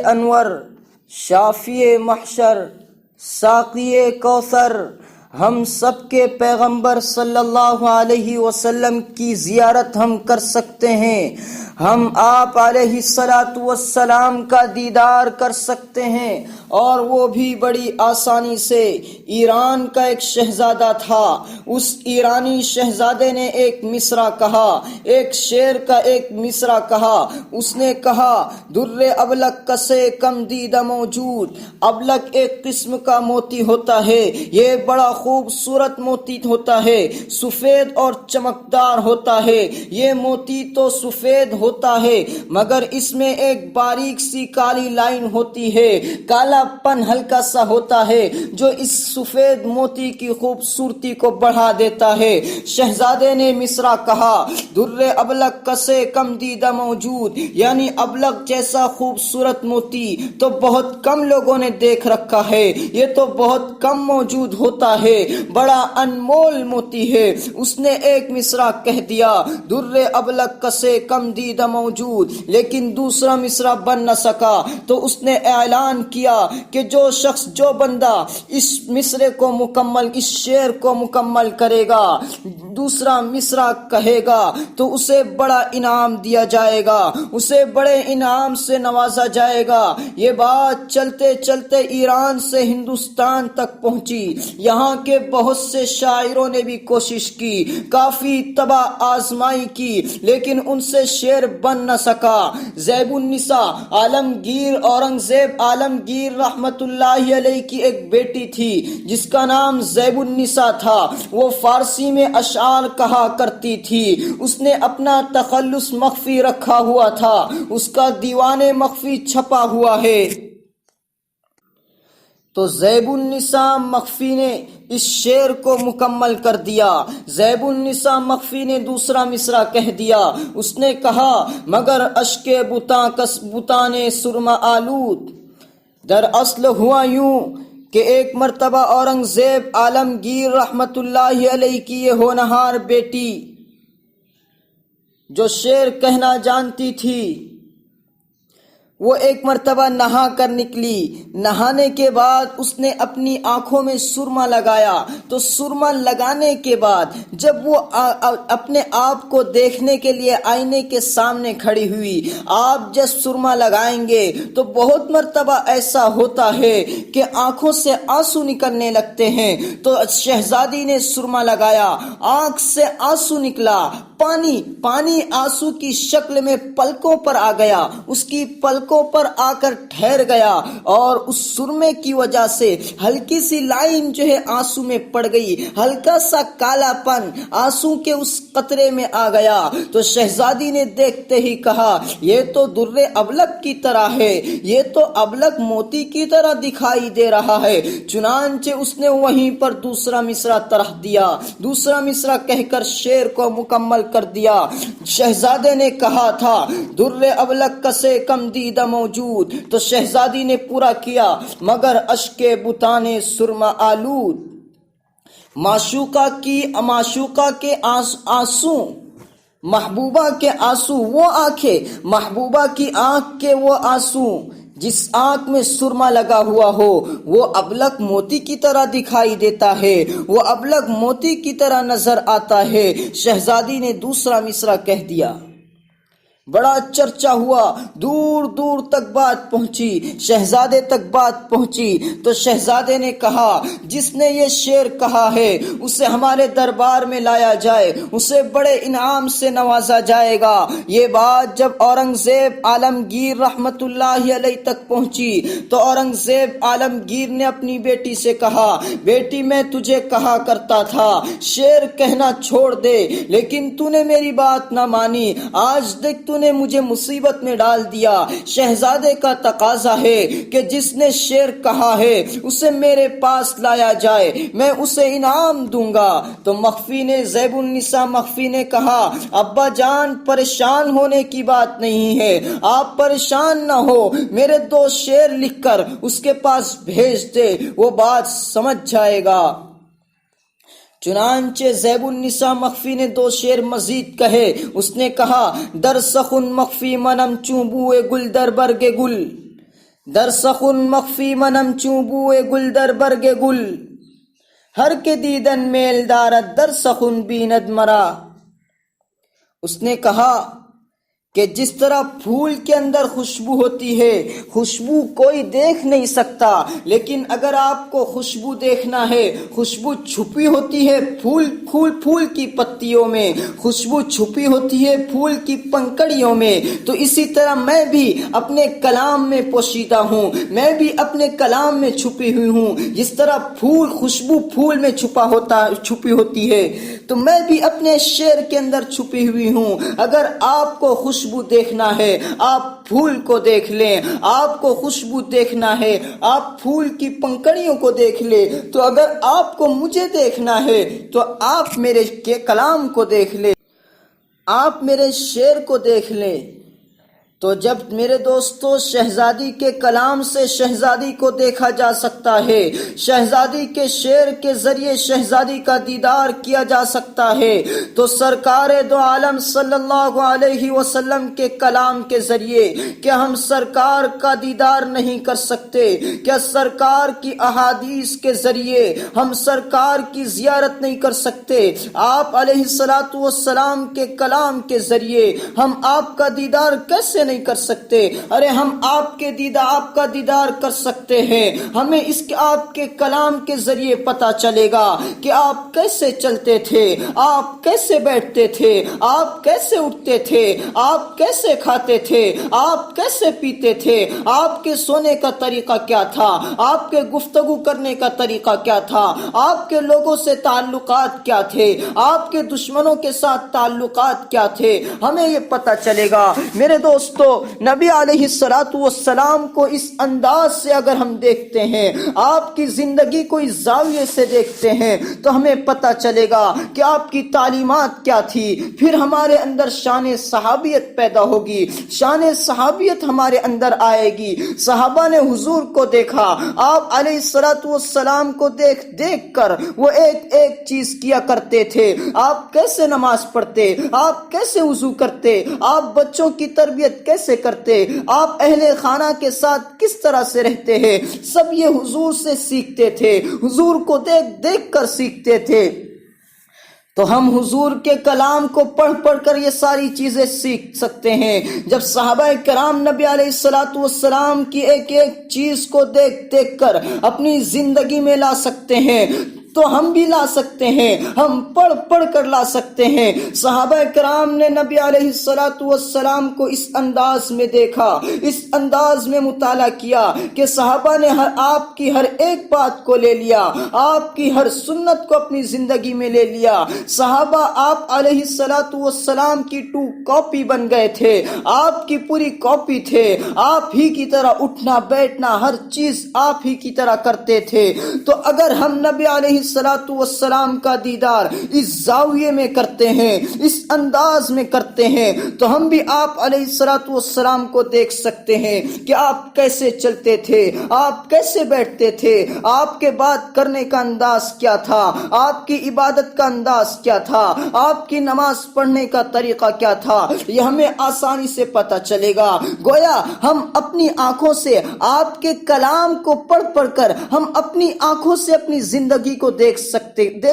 انور، شافی محشر، ساقی کوثر، ہم سب کے پیغمبر صلی اللہ علیہ وسلم کی زیارت ہم کر سکتے ہیں، ہم آپ علیہ الصلاۃ والسلام کا دیدار کر سکتے ہیں، اور وہ بھی بڑی آسانی سے۔ ایران کا ایک شہزادہ تھا، اس ایرانی شہزادے نے ایک مصرع کہا، ایک شعر کا ایک مصرع کہا۔ اس نے کہا، در ابلق کسے کم دیدہ موجود۔ ابلق ایک قسم کا موتی ہوتا ہے، یہ بڑا خوبصورت موتی ہوتا ہے، سفید اور چمکدار ہوتا ہے۔ یہ موتی تو سفید ہوتا ہے مگر اس میں ایک باریک سی کالی لائن ہوتی ہے، کالا پن ہلکا سا ہوتا ہے جو اس سفید موتی کی خوبصورتی کو بڑھا دیتا ہے۔ شہزادے نے مصرع کہا، در ابلق کسے کم دیدہ موجود، یعنی ابلق جیسا خوبصورت موتی تو بہت کم لوگوں نے دیکھ رکھا ہے، یہ تو بہت کم موجود ہوتا ہے، بڑا انمول موتی ہے۔ اس نے ایک مصرع کہہ دیا، در ابلق کسے کم دیدہ موجود، لیکن دوسرا مصرع بن نہ سکا، تو اس نے اعلان کیا کہ جو شخص، جو بندہ اس مصرع کو مکمل، اس شعر کو مکمل کرے گا، دوسرا مصرع کہے گا تو اسے بڑا انعام دیا جائے گا، اسے بڑے انعام سے نوازا جائے گا۔ یہ بات چلتے چلتے ایران سے ہندوستان تک پہنچی۔ یہاں کے بہت سے شاعروں نے بھی کوشش کی، کافی تباہ آزمائی کی، لیکن ان سے شعر بن نہ سکا۔ زیب النساء عالمگیر، اورنگزیب عالمگیر رحمت اللہ علیہ کی ایک بیٹی تھی جس کا نام زیب النساء تھا، وہ فارسی میں اشعار کہا کرتی تھی۔ اس نے اپنا تخلص مخفی رکھا ہوا تھا، اس کا دیوان مخفی چھپا ہوا ہے۔ تو زیب النساء مخفی نے اس شعر کو مکمل کر دیا۔ زیب النساء مخفی نے دوسرا مصرع کہہ دیا۔ اس نے کہا، مگر اشک بتاں سرما آلود۔ دراصل ہوا یوں کہ ایک مرتبہ اورنگزیب عالمگیر رحمت اللہ علیہ کی یہ ہونہار بیٹی جو شعر کہنا جانتی تھی، وہ ایک مرتبہ نہا کر نکلی۔ نہانے کے بعد اس نے اپنی آنکھوں میں سرما لگایا، تو سرما لگانے کے بعد جب وہ اپنے آپ کو دیکھنے کے لیے آئینے کے سامنے کھڑی ہوئی، آپ جب سرما لگائیں گے تو بہت مرتبہ ایسا ہوتا ہے کہ آنکھوں سے آنسو نکلنے لگتے ہیں، تو شہزادی نے سرما لگایا، آنکھ سے آنسو نکلا، پانی آنسو کی شکل میں پلکوں پر آ گیا، اس کی پلکوں پر آ کر ٹھہر گیا، اور اس سرمے کی وجہ سے ہلکی سی لائن جو ہے آنسو میں پڑ گئی، ہلکا سا کالا پن آنسو کے اس قطرے میں آ گیا۔ تو شہزادی نے دیکھتے ہی کہا، یہ تو در ابلق کی طرح ہے، یہ تو ابلق موتی کی طرح دکھائی دے رہا ہے۔ چنانچہ اس نے وہیں پر دوسرا مصرع طرح دیا، دوسرا مصرع کہہ کر شعر کو مکمل کر دیا۔ شہزادے نے کہا تھا، در ابلق کسے کم دیدہ موجود، تو شہزادی نے پورا کیا، مگر اشک بتاں سرما آلود۔ معشوقہ کے آنسو، محبوبہ کے آنسو، وہ آنکھیں، محبوبہ کی آنکھ کے وہ آنسو جس آنکھ میں سرما لگا ہوا ہو، وہ ابلق موتی کی طرح دکھائی دیتا ہے، وہ ابلق موتی کی طرح نظر آتا ہے۔ شہزادی نے دوسرا مصرع کہہ دیا، بڑا چرچا ہوا، دور دور تک بات پہنچی، شہزادے تک بات پہنچی۔ تو شہزادے نے کہا، جس نے یہ شعر کہا ہے اسے ہمارے دربار میں لایا جائے، اسے بڑے انعام سے نوازا جائے گا۔ یہ بات جب اورنگزیب عالمگیر رحمت اللہ علیہ تک پہنچی تو اورنگزیب عالمگیر نے اپنی بیٹی سے کہا، بیٹی میں تجھے کہا کرتا تھا شعر کہنا چھوڑ دے، لیکن تو نے میری بات نہ مانی، آج دیکھ تو نے مجھے مصیبت میں ڈال دیا۔ شہزادے کا تقاضا ہے کہ جس نے شعر کہا ہے اسے میرے پاس لایا جائے، میں اسے انعام دوں گا۔ تو مخفی نے، زیب النساء مخفی نے کہا، ابا جان پریشان ہونے کی بات نہیں ہے، آپ پریشان نہ ہو، میرے 2 شعر لکھ کر اس کے پاس بھیج دے، وہ بات سمجھ جائے گا۔ چنانچہ زیب النساء مخفی نے 2 شعر مزید کہے۔ اس نے کہا، در سخن مخفی منم چون بوئے گل در برگ گل، در سخن مخفی منم چوبوئے گل در برگ گل ہر کے دیدن میل دارد در سخن بیند مرا۔ اس نے کہا کہ جس طرح پھول کے اندر خوشبو ہوتی ہے، خوشبو کوئی دیکھ نہیں سکتا، لیکن اگر آپ کو خوشبو دیکھنا ہے، خوشبو چھپی ہوتی ہے پھول کی پتیوں میں، خوشبو چھپی ہوتی ہے پھول کی پنکڑیوں میں، تو اسی طرح میں بھی اپنے کلام میں پوشیدہ ہوں، میں بھی اپنے کلام میں چھپی ہوئی ہوں۔ جس طرح خوشبو پھول میں چھپی ہوتی ہے، تو میں بھی اپنے شعر کے اندر چھپی ہوئی ہوں۔ اگر آپ کو خوشبو دیکھنا ہے، آپ پھول کو دیکھ لیں۔ آپ کو خوشبو دیکھنا ہے، آپ پھول کی پنکڑیوں کو دیکھ لیں۔ تو اگر آپ کو مجھے دیکھنا ہے تو آپ میرے کلام کو دیکھ لیں، آپ میرے شعر کو دیکھ لیں۔ تو جب میرے دوستو شہزادی کے کلام سے شہزادی کو دیکھا جا سکتا ہے، شہزادی کے شعر کے ذریعے شہزادی کا دیدار کیا جا سکتا ہے، تو سرکار دو عالم صلی اللہ علیہ وسلم کے کلام کے ذریعے کیا ہم سرکار کا دیدار نہیں کر سکتے؟ کیا سرکار کی احادیث کے ذریعے ہم سرکار کی زیارت نہیں کر سکتے؟ آپ علیہ الصلوۃ والسلام کے کلام کے ذریعے ہم آپ کا دیدار کیسے نہیں کر سکتے؟ ارے ہم آپ کا دیدار کر سکتے ہیں۔ ہمیں آپ کے کلام کے ذریعے پتا چلے گا کہ آپ کیسے چلتے تھے، آپ کیسے بیٹھتے تھے، آپ کیسے اٹھتے تھے، آپ کیسے کھاتے تھے، آپ کیسے پیتے تھے، آپ کے سونے کا طریقہ کیا تھا، آپ کے گفتگو کرنے کا طریقہ کیا تھا، آپ کے لوگوں سے تعلقات کیا تھے، آپ کے دشمنوں کے ساتھ تعلقات کیا تھے، ہمیں یہ پتا چلے گا۔ میرے دوستو، نبی علیہ الصلوۃ والسلام کو اس انداز سے اگر ہم دیکھتے ہیں، آپ کی زندگی کو اس زاویے سے دیکھتے ہیں، تو ہمیں پتا چلے گا کہ آپ کی تعلیمات کیا تھی۔ پھر ہمارے اندر شان صحابیت پیدا ہوگی، شان صحابیت ہمارے اندر آئے گی۔ صحابہ نے حضور کو دیکھا، آپ علیہ الصلوۃ والسلام کو دیکھ کر وہ ایک چیز کیا کرتے تھے۔ آپ کیسے نماز پڑھتے، آپ کیسے وضو کرتے، آپ بچوں کی تربیت کیسے کرتے، آپ اہل خانہ کے ساتھ کس طرح سے رہتے ہیں، سب یہ حضور سے سیکھتے تھے، حضور کو دیکھ کر سیکھتے تھے۔ تو ہم حضور کے کلام کو پڑھ کر یہ ساری چیزیں سیکھ سکتے ہیں۔ جب صحابہ کرام نبی علیہ الصلوۃ والسلام کی ایک چیز کو دیکھ کر اپنی زندگی میں لا سکتے ہیں، تو ہم بھی لا سکتے ہیں، ہم پڑھ کر لا سکتے ہیں۔ صحابہ کرام نے نبی علیہ الصلوۃ والسلام کو اس انداز میں دیکھا، اس انداز میں مطالعہ کیا کہ صحابہ نے آپ کی ہر ایک بات کو لے لیا، آپ کی ہر سنت کو اپنی زندگی میں لے لیا۔ صحابہ آپ علیہ الصلوۃ والسلام کی کاپی بن گئے تھے، آپ کی پوری کاپی تھے، آپ ہی کی طرح اٹھنا بیٹھنا ہر چیز آپ ہی کی طرح کرتے تھے۔ تو اگر ہم نبی علیہ الصلوۃ والسلام کا دیدار اس زاویے میں کرتے ہیں، اس انداز میں کرتے ہیں، تو ہم بھی آپ علیہ الصلوۃ والسلام کو دیکھ سکتے ہیں کہ آپ کیسے چلتے تھے، آپ کیسے بیٹھتے تھے، آپ کے بات کرنے کا انداز کیا تھا، آپ کی عبادت کا انداز کیا تھا، آپ کی نماز پڑھنے کا طریقہ کیا تھا۔ یہ ہمیں آسانی سے پتہ چلے گا۔ گویا ہم اپنی آنکھوں سے آپ کے کلام کو پڑھ کر ہم اپنی آنکھوں سے اپنی زندگی کو دیکھ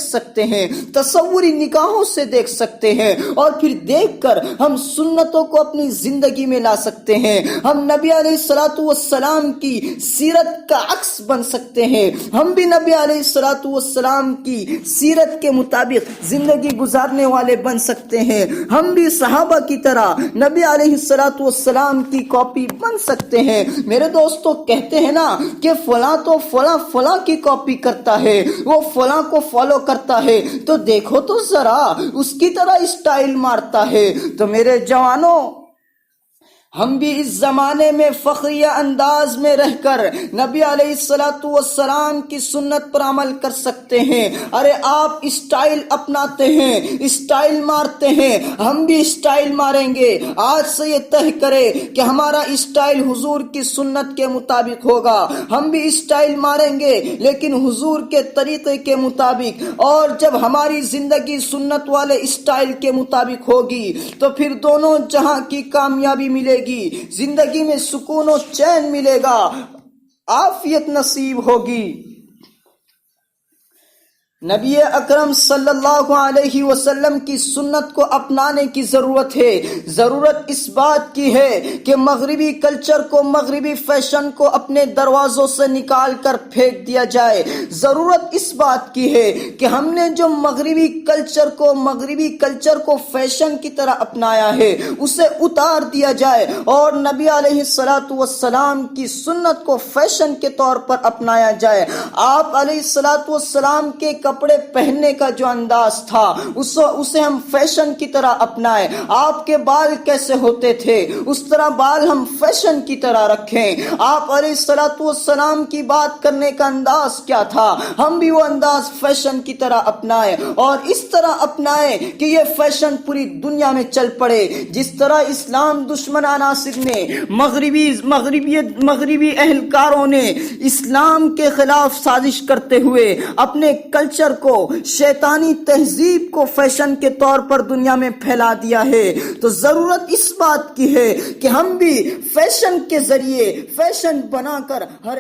سکتے ہیں، تصوری نگاہوں سے دیکھ سکتے ہیں، اور پھر دیکھ کر ہم سنتوں کو اپنی زندگی میں لا سکتے ہیں۔ ہم نبی علیہ الصلوۃ والسلام کی سیرت کا عکس بن سکتے ہیں، ہم بھی نبی علیہ الصلوۃ والسلام کی سیرت کے مطابق زندگی گزارنے والے بن سکتے ہیں، ہم بھی صحابہ کی طرح نبی علیہ الصلوۃ والسلام کی کاپی بن سکتے ہیں۔ میرے دوستو، کہتے ہیں نا کہ فلاں تو فلاں کی کاپی کرتا ہے، وہ فلاں کو فالو کرتا ہے، تو دیکھو تو ذرا اس کی طرح اسٹائل مارتا ہے۔ تو میرے جوانوں، ہم بھی اس زمانے میں فخریہ انداز میں رہ کر نبی علیہ الصلوۃ والسلام کی سنت پر عمل کر سکتے ہیں۔ ارے آپ اسٹائل اپناتے ہیں، اسٹائل مارتے ہیں، ہم بھی اسٹائل ماریں گے۔ آج سے یہ طے کرے کہ ہمارا اسٹائل حضور کی سنت کے مطابق ہوگا، ہم بھی اسٹائل ماریں گے لیکن حضور کے طریقے کے مطابق۔ اور جب ہماری زندگی سنت والے اسٹائل کے مطابق ہوگی تو پھر دونوں جہاں کی کامیابی ملے گی، زندگی میں سکون و چین ملے گا، عافیت نصیب ہوگی۔ نبی اکرم صلی اللہ علیہ وسلم کی سنت کو اپنانے کی ضرورت ہے۔ ضرورت اس بات کی ہے کہ مغربی کلچر کو، مغربی فیشن کو اپنے دروازوں سے نکال کر پھینک دیا جائے۔ ضرورت اس بات کی ہے کہ ہم نے جو مغربی کلچر کو فیشن کی طرح اپنایا ہے اسے اتار دیا جائے اور نبی علیہ الصلوۃ والسلام کی سنت کو فیشن کے طور پر اپنایا جائے۔ آپ علیہ الصلوۃ والسلام کے کپڑے پہننے کا جو انداز تھا اسے ہم فیشن کی طرح اپنائیں۔ آپ کے بال کیسے ہوتے تھے اس طرح بال ہم فیشن کی طرح رکھیں۔ آپ علیہ الصلوۃ والسلام کی بات کرنے کا انداز کیا تھا، ہم بھی وہ انداز فیشن کی طرح اپنائیں اور اس طرح اپنائیں کہ یہ فیشن پوری دنیا میں چل پڑے۔ جس طرح اسلام دشمن عناصر نے، مغربی اہلکاروں نے اسلام کے خلاف سازش کرتے ہوئے اپنے کلچر کو، شیطانی تہذیب کو فیشن کے طور پر دنیا میں پھیلا دیا ہے، تو ضرورت اس بات کی ہے کہ ہم بھی فیشن کے ذریعے، فیشن بنا کر ہر